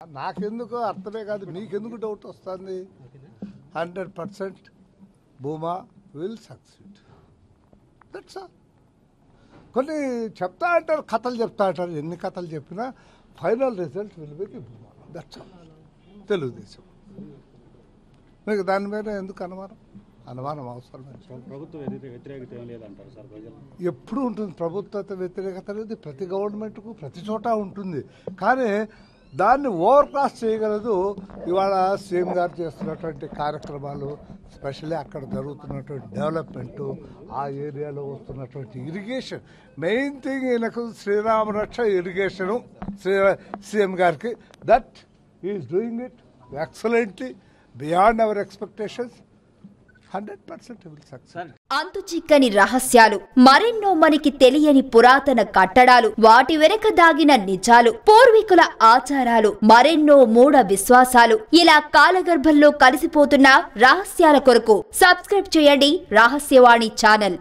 నాకెందుకు అర్థమే కాదు, మీకెందుకు డౌట్ వస్తుంది? 100% Bhuma will succeed. That's all. కొన్ని చెప్తా అంటారు, కథలు చెప్తా అంటారు. ఎన్ని కథలు చెప్పినా final result will be Bhuma. That's all. Telugu Desam. మీకు దాని మీద ఎందుకు అనుమానం అవసరం? ప్రభుత్వ వ్యతిరేకత ఏం లేదంటారు సార్ ప్రజలు? ఎప్పుడు ఉంటుంది ప్రభుత్వ వ్యతిరేకత అనేది, ప్రతి గవర్నమెంట్కు ప్రతి చోట ఉంటుంది. కానీ దాన్ని ఓవర్క్రాస్ చేయగలదు ఇవాళ సీఎం గారు చేస్తున్నటువంటి కార్యక్రమాలు, స్పెషల్లీ అక్కడ జరుగుతున్నటువంటి డెవలప్మెంటు, ఆ ఏరియాలో వస్తున్నటువంటి ఇరిగేషన్. మెయిన్ థింగ్ ఈయనకు శ్రీరామరక్ష ఇరిగేషను సీఎం గారికి. That is doing it excellently beyond our expectations. 100% will succeed. అంతు చిక్కని రహస్యాలు, మరెన్నో మనకి తెలియని పురాతన కట్టడాలు, వాటి వెనక దాగిన నిజాలు, పూర్వీకుల ఆచారాలు, మరెన్నో మూఢ విశ్వాసాలు, ఇలా కాలగర్భంలో కలిసిపోతున్న రహస్యాల కొరకు సబ్స్క్రైబ్ చేయండి రహస్యవాణి ఛానల్.